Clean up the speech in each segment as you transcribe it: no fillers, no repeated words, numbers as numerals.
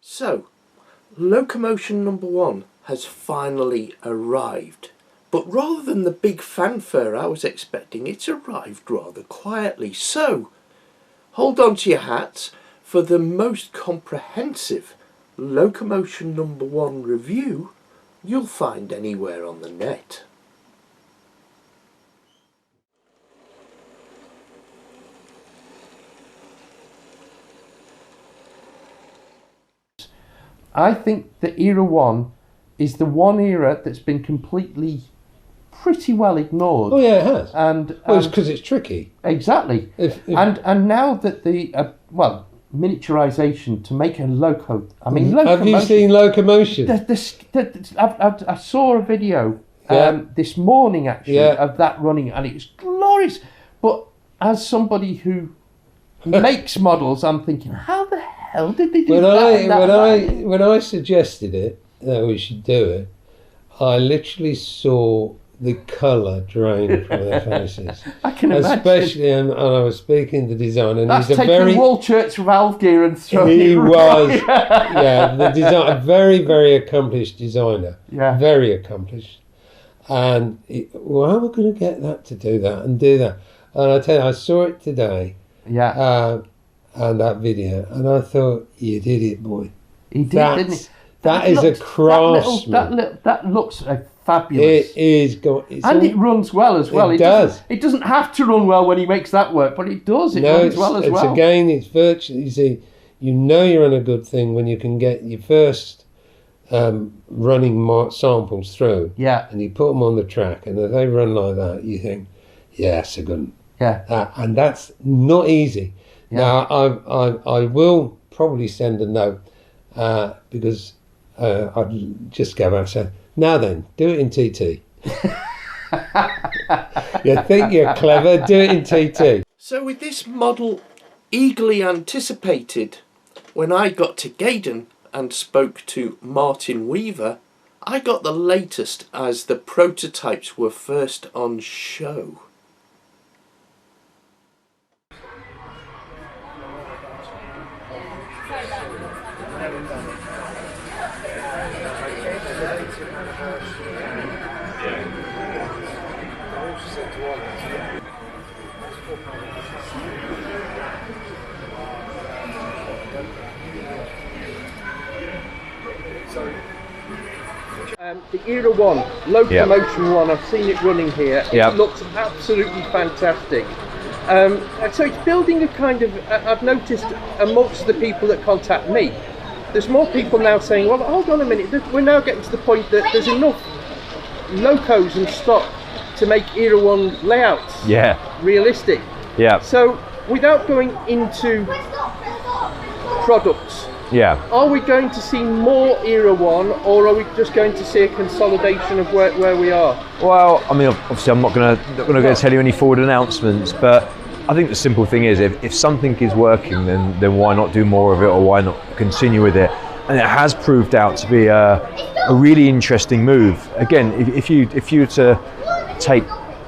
So, Locomotion Number One has finally arrived. But rather than the big fanfare I was expecting, it's arrived rather quietly. So, hold on to your hats for the most comprehensive Locomotion Number One review you'll find anywhere on the net. I think the Era 1 is the one era that's been pretty well ignored. Oh yeah, it has. And it's because it's tricky. Exactly. And now that the miniaturization to make a loco. I mean, have you seen Locomotion? I saw a video this morning actually of that running, and it's glorious. But as somebody who makes models, I'm thinking, how the hell did they do that? When I suggested it that we should do it, I literally saw the colour drain from their faces. I can imagine. Especially, and I was speaking to the designer, and that's he's a taking Wallchurch valve gear and throwing he it was, right. the designer, a very, very accomplished designer. Yeah. Very accomplished. And well, how are we going to get that to do that and do that? And I tell you, I saw it today. Yeah. And that video, and I thought, you did it, boy. He did, didn't he? That is a craftsman. That looks fabulous. It is. It runs well as well. It does. It doesn't have to run well when he makes that work, but it does. It runs well as well. Again, it's virtually, you see, you know you're on a good thing when you can get your first running samples through. Yeah. And you put them on the track, and if they run like that, you think, yeah, it's a good one. Yeah. And that's not easy. Yeah. Now, I will probably send a note because I'd just go back and say, now then, do it in TT. You think you're clever, do it in TT. So with this model eagerly anticipated, when I got to Gaydon and spoke to Martyn Weaver, I got the latest as the prototypes were first on show. The Era 1, Locomotion 1, I've seen it running here. It looks absolutely fantastic. So it's building a kind of, I've noticed amongst the people that contact me, there's more people now saying, well, hold on a minute, we're now getting to the point that there's enough locos and stock to make Era 1 layouts realistic. Yeah. So without going into products, are we going to see more Era 1, or are we just going to see a consolidation of where we are? Well, I mean, obviously I'm not going to tell you any forward announcements, but I think the simple thing is, if something is working, then why not do more of it, or why not continue with it? And it has proved out to be a really interesting move. Again, if you were to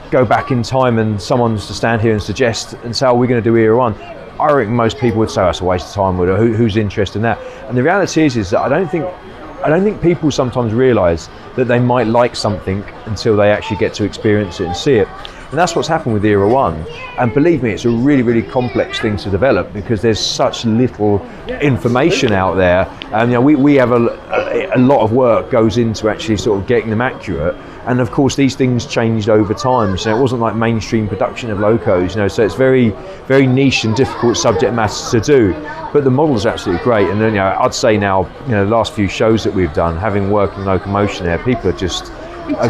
go back in time and someone was to stand here and suggest and say, oh, we're going to do Era 1, I reckon most people would say that's a waste of time. Who's interested in that? And the reality is that I don't think people sometimes realise that they might like something until they actually get to experience it and see it. And that's what's happened with Era 1. And believe me, it's a really, really complex thing to develop because there's such little information out there. And we have a lot of work goes into actually sort of getting them accurate. And of course, these things changed over time. So it wasn't like mainstream production of locos, so it's very, very niche and difficult subject matter to do. But the models are absolutely great. And then, I'd say now, the last few shows that we've done, having worked in locomotion there, people are just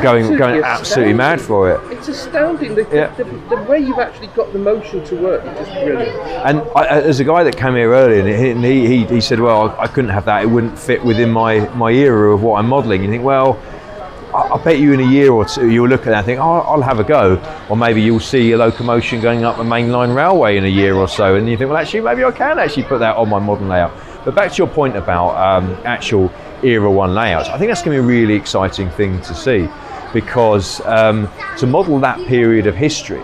going absolutely mad for it. It's astounding the way you've actually got the motion to work. It's just brilliant. And there's a guy that came here earlier, and he said, well, I couldn't have that. It wouldn't fit within my era of what I'm modelling. You think, well, I bet you in a year or two you'll look at that and think, oh, I'll have a go. Or maybe you'll see a locomotion going up a mainline railway in a year or so, and you think, well, actually, maybe I can actually put that on my modern layout. But back to your point about actual Era 1 layouts, I think that's going to be a really exciting thing to see, because to model that period of history,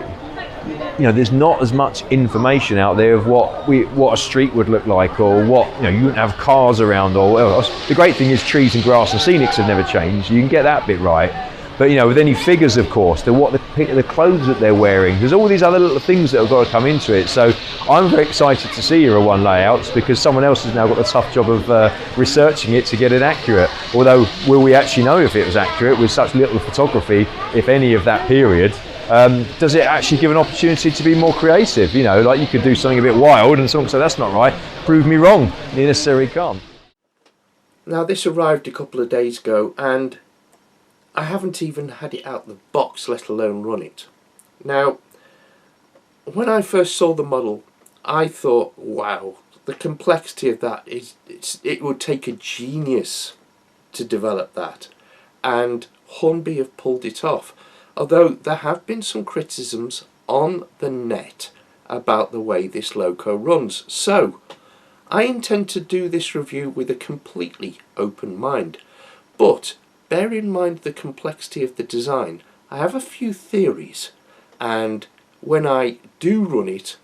you know, there's not as much information out there of what a street would look like, or what, you know, you wouldn't have cars around or whatever else. The great thing is trees and grass and scenics have never changed. You can get that bit right. But, you know, with any figures, of course, the clothes that they're wearing, there's all these other little things that have got to come into it. So I'm very excited to see Era 1 layouts, because someone else has now got the tough job of researching it to get it accurate. Although, will we actually know if it was accurate with such little photography, if any, of that period? Does it actually give an opportunity to be more creative? You know, like you could do something a bit wild and someone could say, that's not right, prove me wrong. You necessarily can't. Now, this arrived a couple of days ago, and I haven't even had it out the box, let alone run it. Now, when I first saw the model, I thought, wow, the complexity of that it would take a genius to develop that, and Hornby have pulled it off. Although there have been some criticisms on the net about the way this loco runs. So I intend to do this review with a completely open mind, but bear in mind the complexity of the design. I have a few theories, and when I do run it,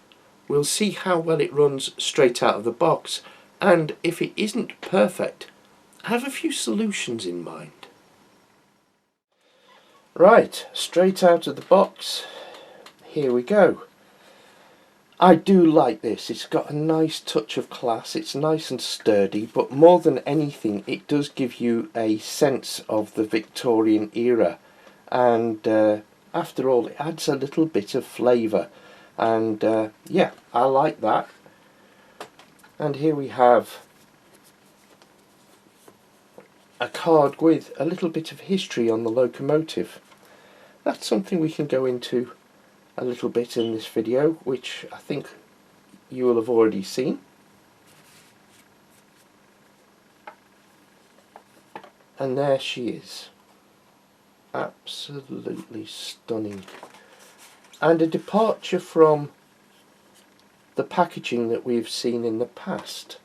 we'll see how well it runs straight out of the box, and if it isn't perfect, I have a few solutions in mind. Right, straight out of the box, here we go. I do like this. It's got a nice touch of class, it's nice and sturdy, but more than anything it does give you a sense of the Victorian era, and after all, it adds a little bit of flavour, and yeah, I like that. And here we have a card with a little bit of history on the locomotive. That's something we can go into a little bit in this video, which I think you will have already seen. And there she is. Absolutely stunning. And a departure from the packaging that we've seen in the past.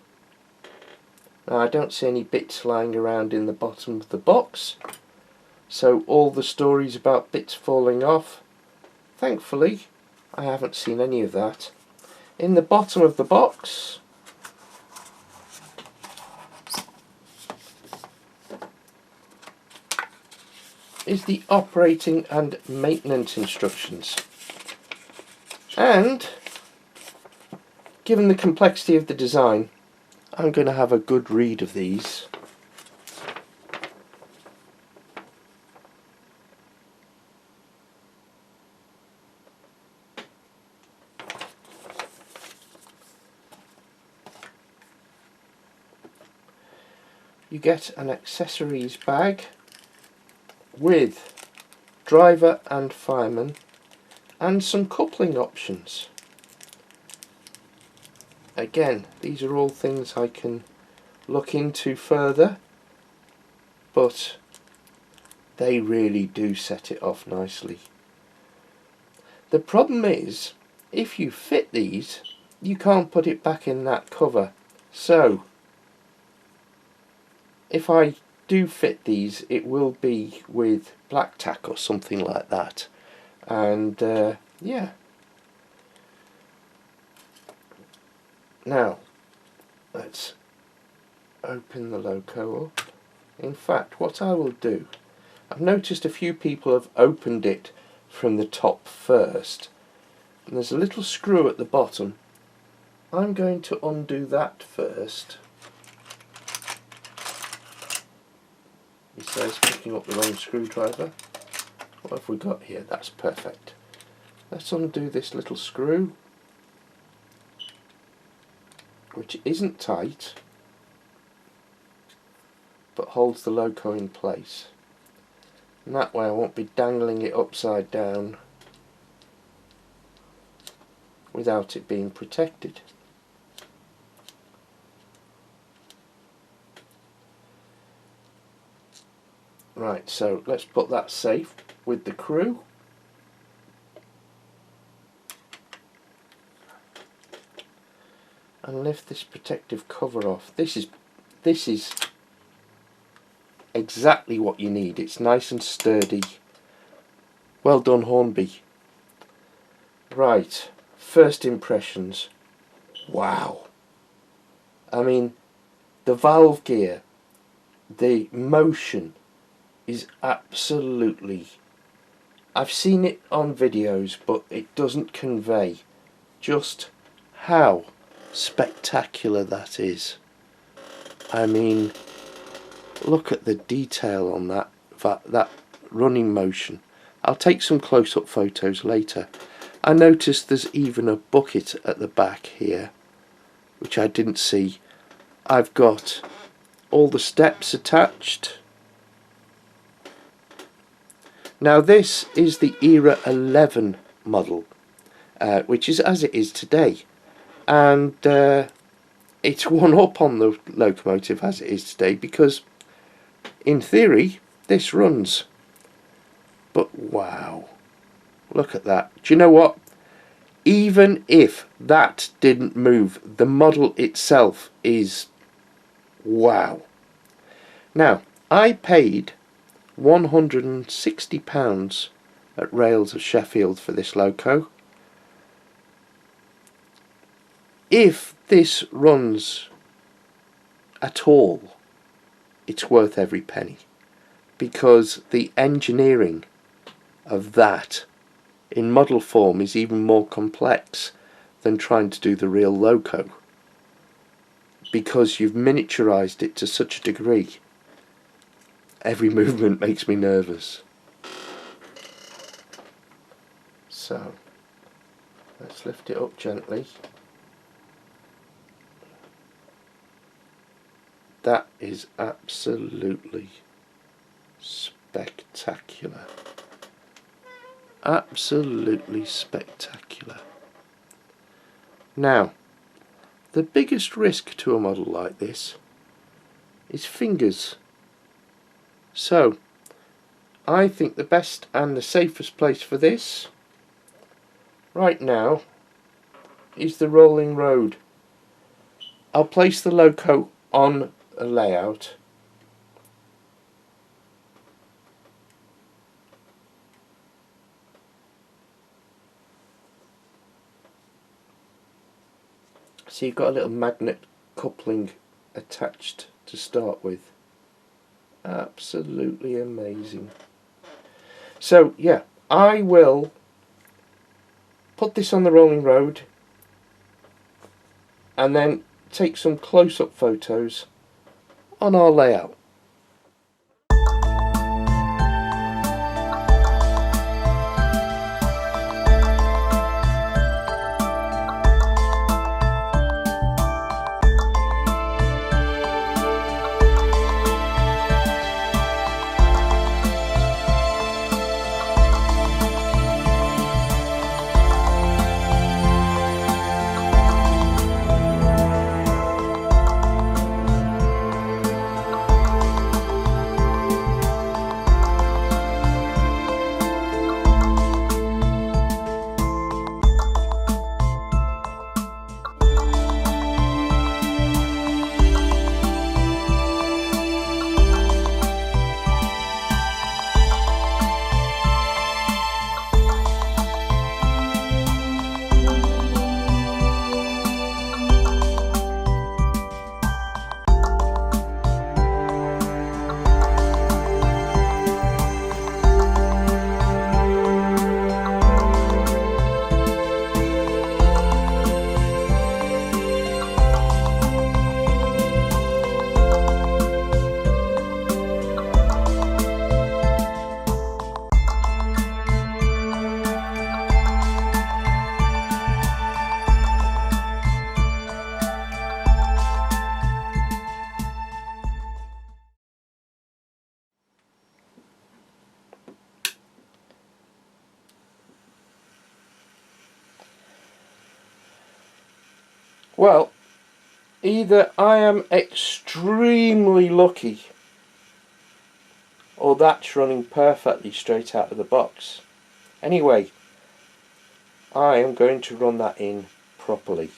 Now, I don't see any bits lying around in the bottom of the box, so all the stories about bits falling off, thankfully I haven't seen any of that. In the bottom of the box is the operating and maintenance instructions, and given the complexity of the design, I'm going to have a good read of these. You get an accessories bag with driver and fireman and some coupling options. Again, these are all things I can look into further, but they really do set it off nicely. The problem is, if you fit these, you can't put it back in that cover. So, if I do fit these, it will be with black tack or something like that. And yeah. Now, let's open the loco up. In fact, what I will do, I've noticed a few people have opened it from the top first, and there's a little screw at the bottom. I'm going to undo that first. He says, picking up the wrong screwdriver. What have we got here? That's perfect. Let's undo this little screw, which isn't tight but holds the loco in place, and that way I won't be dangling it upside down without it being protected. Right, so let's put that safe with the crew. And lift this protective cover off. This is exactly what you need. It's nice and sturdy. Well done, Hornby. Right, first impressions. Wow. I mean, the valve gear, the motion is absolutely... I've seen it on videos, but it doesn't convey just how spectacular that is. I mean, look at the detail on that running motion. I'll take some close-up photos later. I noticed there's even a bucket at the back here, which I didn't see. I've got all the steps attached. Now this is the Era 11 model, which is as it is today, and it's one up on the locomotive as it is today, because in theory this runs. But wow, look at that. Do you know what? Even if that didn't move, the model itself is wow. Now, I paid £160 at Rails of Sheffield for this loco. If this runs at all, it's worth every penny, because the engineering of that in model form is even more complex than trying to do the real loco, because you've miniaturized it to such a degree. Every movement makes me nervous. So let's lift it up gently. That is absolutely spectacular. Absolutely spectacular. Now, the biggest risk to a model like this is fingers. So, I think the best and the safest place for this right now is the rolling road. I'll place the loco on a layout. So you've got a little magnet coupling attached to start with. Absolutely amazing. So yeah, I will put this on the rolling road and then take some close-up photos on our layout. Well, either I am extremely lucky or that's running perfectly straight out of the box. Anyway, I am going to run that in properly.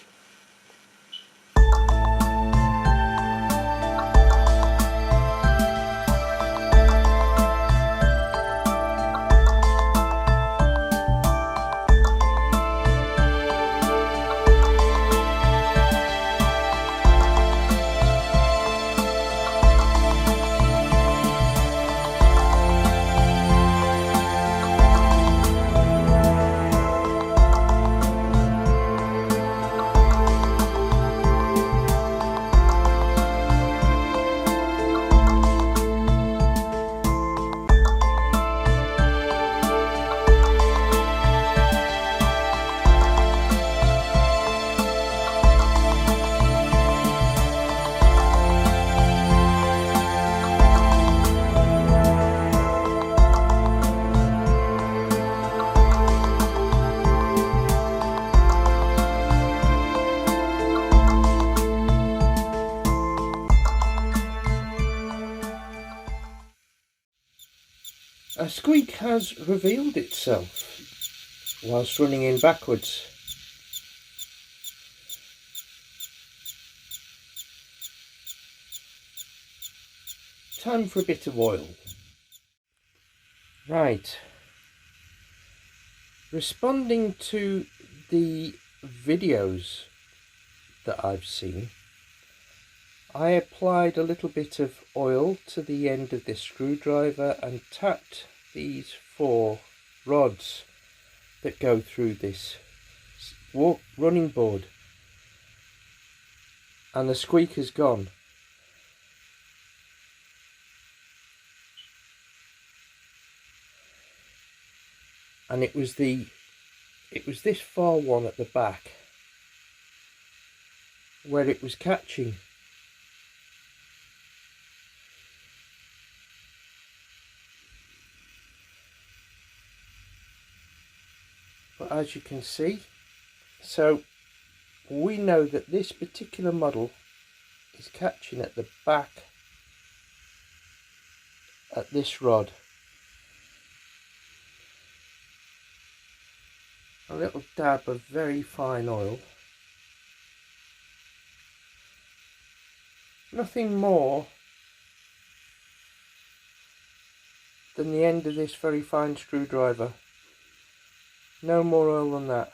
A squeak has revealed itself whilst running in backwards. Time for a bit of oil. Right. Responding to the videos that I've seen, I applied a little bit of oil to the end of this screwdriver and tapped these 4 rods that go through this running board, and the squeak has gone. And it was this far one at the back where it was catching. But as you can see, so we know that this particular model is catching at the back at this rod. A little dab of very fine oil. Nothing more than the end of this very fine screwdriver. No more oil than that.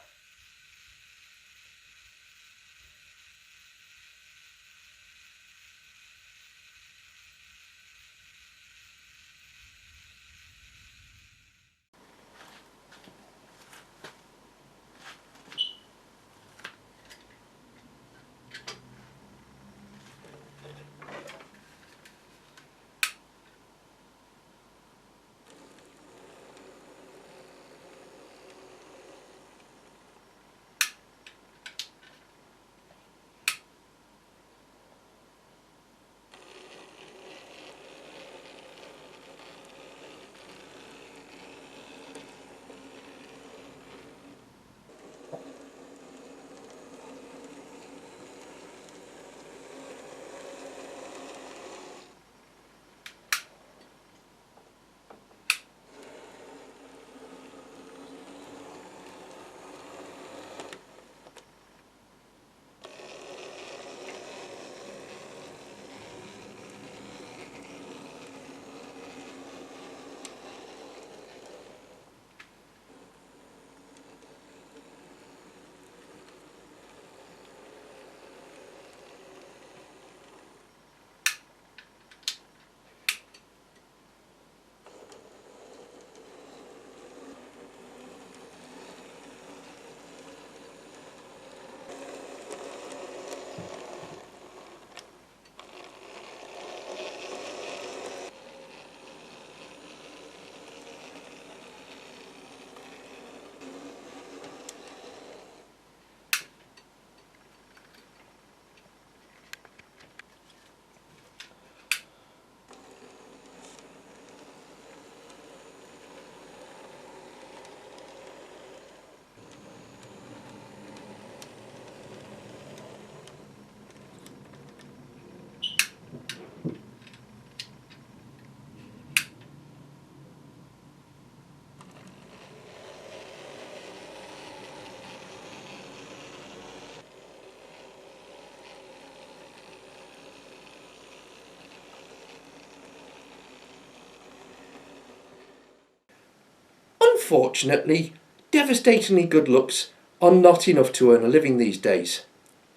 Unfortunately, devastatingly good looks are not enough to earn a living these days.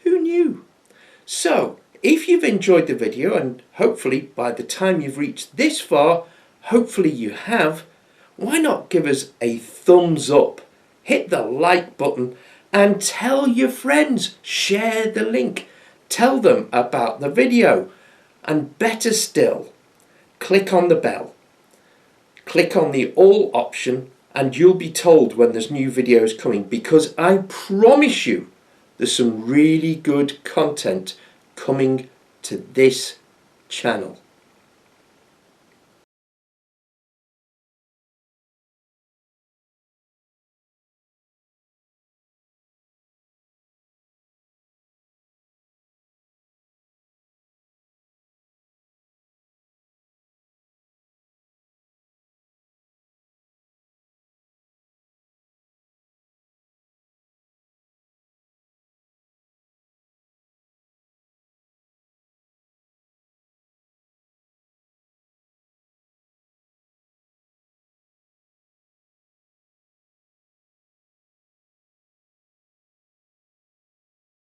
Who knew? So, if you've enjoyed the video, and hopefully by the time you've reached this far, hopefully you have, why not give us a thumbs up, hit the like button and tell your friends, share the link, tell them about the video, and better still, click on the bell, click on the all option, and you'll be told when there's new videos coming, because I promise you there's some really good content coming to this channel.